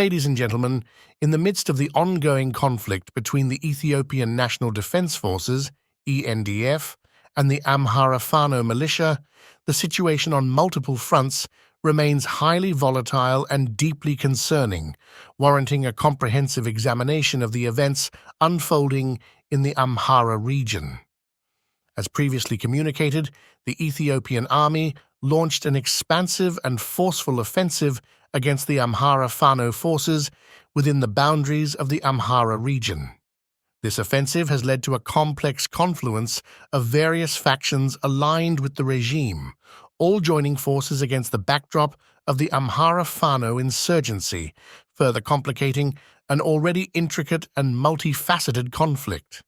Ladies and gentlemen, in the midst of the ongoing conflict between the Ethiopian National Defense Forces, ENDF, and the Amhara Fano militia, the situation on multiple fronts remains highly volatile and deeply concerning, warranting a comprehensive examination of the events unfolding in the Amhara region. As previously communicated, the Ethiopian army launched an expansive and forceful offensive against the Amhara Fano forces within the boundaries of the Amhara region. This offensive has led to a complex confluence of various factions aligned with the regime, all joining forces against the backdrop of the Amhara Fano insurgency, further complicating an already intricate and multifaceted conflict.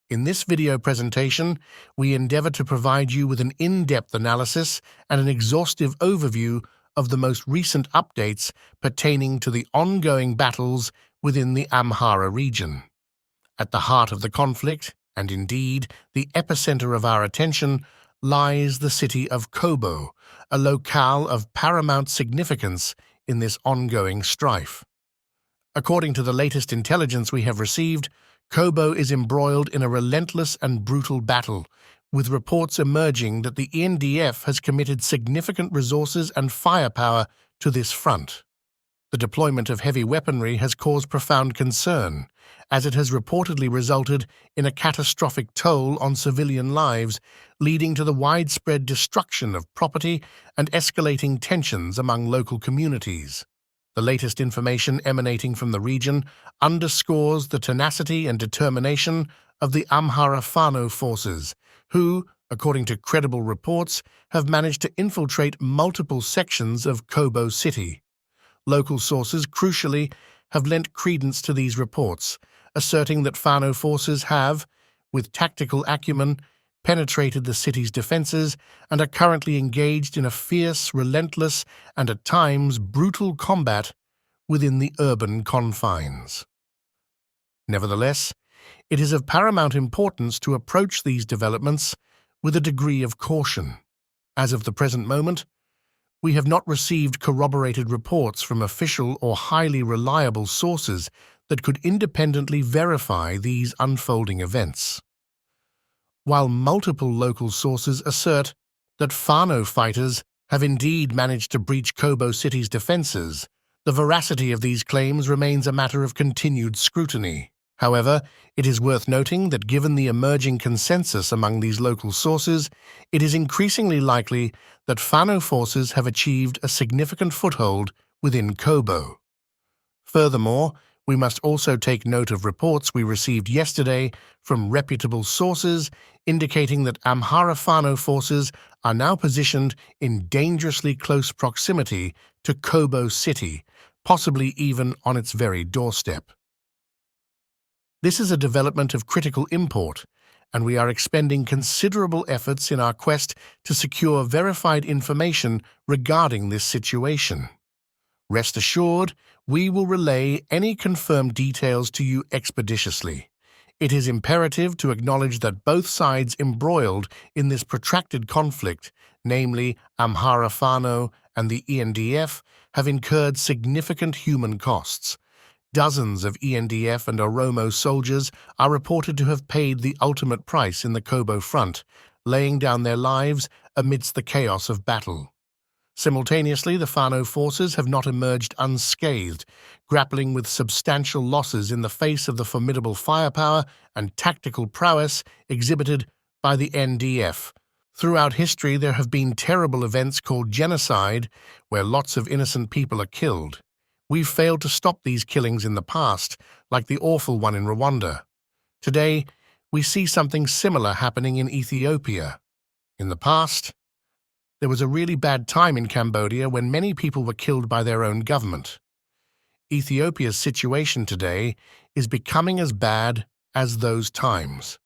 In this video presentation, we endeavor to provide you with an in-depth analysis and an exhaustive overview of the most recent updates pertaining to the ongoing battles within the Amhara region. At the heart of the conflict, and indeed the epicenter of our attention, lies the city of Kobo, a locale of paramount significance in this ongoing strife. According to the latest intelligence we have received, Kobo is embroiled in a relentless and brutal battle, with reports emerging that the ENDF has committed significant resources and firepower to this front. The deployment of heavy weaponry has caused profound concern, as it has reportedly resulted in a catastrophic toll on civilian lives, leading to the widespread destruction of property and escalating tensions among local communities. The latest information emanating from the region underscores the tenacity and determination of the Amhara Fano forces, who, according to credible reports, have managed to infiltrate multiple sections of Kobo city. Local sources, crucially, have lent credence to these reports, asserting that Fano forces have, with tactical acumen, penetrated the city's defenses and are currently engaged in a fierce, relentless, and at times brutal combat within the urban confines. Nevertheless, it is of paramount importance to approach these developments with a degree of caution. As of the present moment, we have not received corroborated reports from official or highly reliable sources that could independently verify these unfolding events. While multiple local sources assert that Fano fighters have indeed managed to breach Kobo city's defenses, the veracity of these claims remains a matter of continued scrutiny. However, it is worth noting that given the emerging consensus among these local sources, it is increasingly likely that Fano forces have achieved a significant foothold within Kobo. Furthermore, we must also take note of reports we received yesterday from reputable sources indicating that Amhara Fano forces are now positioned in dangerously close proximity to Kobo city, possibly even on its very doorstep. This is a development of critical import, and we are expending considerable efforts in our quest to secure verified information regarding this situation. Rest assured, we will relay any confirmed details to you expeditiously. It is imperative to acknowledge that both sides embroiled in this protracted conflict, namely Amhara Fano and the ENDF, have incurred significant human costs. Dozens of ENDF and Oromo soldiers are reported to have paid the ultimate price in the Kobo front, laying down their lives amidst the chaos of battle. Simultaneously, the Fano forces have not emerged unscathed, grappling with substantial losses in the face of the formidable firepower and tactical prowess exhibited by the NDF. Throughout history, there have been terrible events called genocide, where lots of innocent people are killed. We've failed to stop these killings in the past, like the awful one in Rwanda. Today, we see something similar happening in Ethiopia. In the past, there was a really bad time in Cambodia when many people were killed by their own government. Ethiopia's situation today is becoming as bad as those times.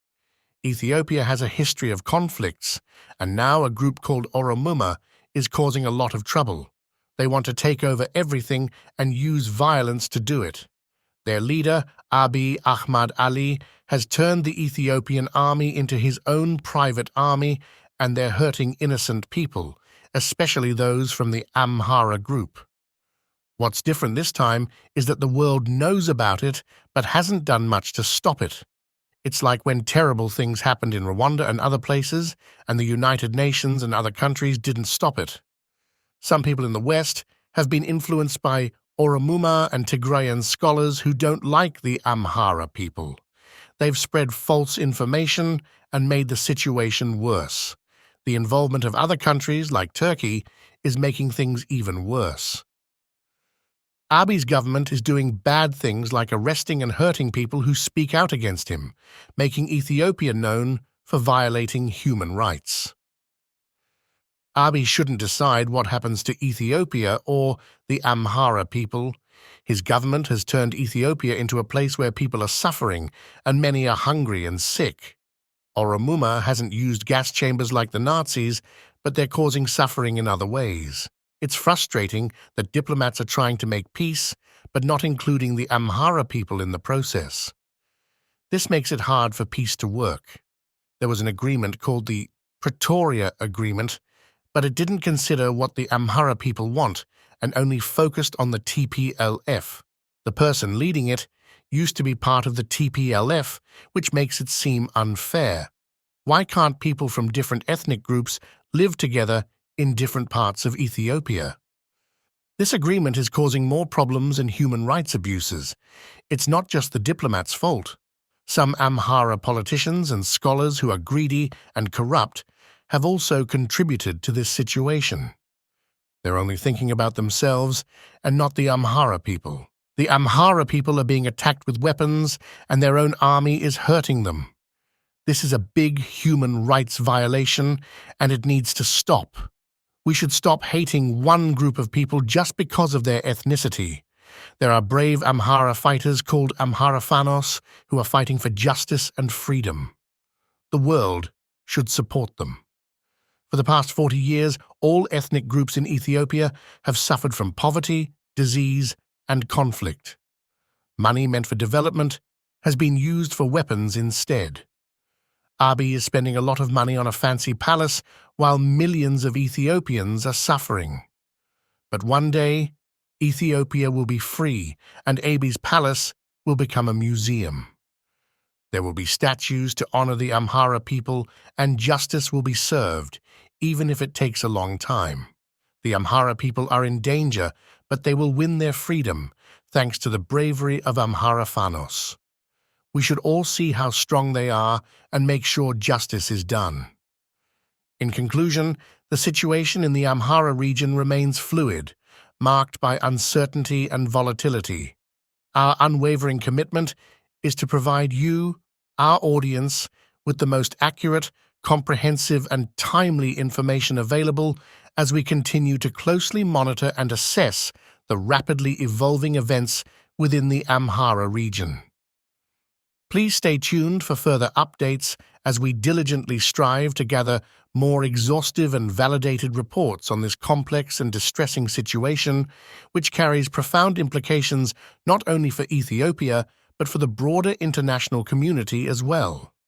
Ethiopia has a history of conflicts, and now a group called Oromuma is causing a lot of trouble. They want to take over everything and use violence to do it. Their leader, Abiy Ahmad Ali, has turned the Ethiopian army into his own private army, and they're hurting innocent people, especially those from the Amhara group. What's different this time is that the world knows about it but hasn't done much to stop it. It's like when terrible things happened in Rwanda and other places, and the United Nations and other countries didn't stop it. Some people in the West have been influenced by Oromuma and Tigrayan scholars who don't like the Amhara people. They've spread false information and made the situation worse. The involvement of other countries, like Turkey, is making things even worse. Abiy's government is doing bad things like arresting and hurting people who speak out against him, making Ethiopia known for violating human rights. Abiy shouldn't decide what happens to Ethiopia or the Amhara people. His government has turned Ethiopia into a place where people are suffering and many are hungry and sick. Oromuma hasn't used gas chambers like the Nazis, but they're causing suffering in other ways. It's frustrating that diplomats are trying to make peace, but not including the Amhara people in the process. This makes it hard for peace to work. There was an agreement called the Pretoria Agreement, but it didn't consider what the Amhara people want and only focused on the TPLF. The person leading it used to be part of the TPLF, which makes it seem unfair. Why can't people from different ethnic groups live together in different parts of Ethiopia? This agreement is causing more problems and human rights abuses. It's not just the diplomats' fault. Some Amhara politicians and scholars who are greedy and corrupt have also contributed to this situation. They're only thinking about themselves and not the Amhara people. The Amhara people are being attacked with weapons, and their own army is hurting them. This is a big human rights violation, and it needs to stop. We should stop hating one group of people just because of their ethnicity. There are brave Amhara fighters called Amhara Fanos who are fighting for justice and freedom. The world should support them. For the past 40 years, all ethnic groups in Ethiopia have suffered from poverty, disease, and conflict. Money meant for development has been used for weapons instead. Abiy is spending a lot of money on a fancy palace while millions of Ethiopians are suffering. But one day, Ethiopia will be free and Abiy's palace will become a museum. There will be statues to honor the Amhara people and justice will be served, even if it takes a long time. The Amhara people are in danger, but they will win their freedom thanks to the bravery of Amhara Fanos. We should all see how strong they are and make sure justice is done. In conclusion, the situation in the Amhara region remains fluid, marked by uncertainty and volatility. Our unwavering commitment is to provide you, our audience, with the most accurate, comprehensive, and timely information available as we continue to closely monitor and assess the rapidly evolving events within the Amhara region. Please stay tuned for further updates as we diligently strive to gather more exhaustive and validated reports on this complex and distressing situation, which carries profound implications not only for Ethiopia, but for the broader international community as well.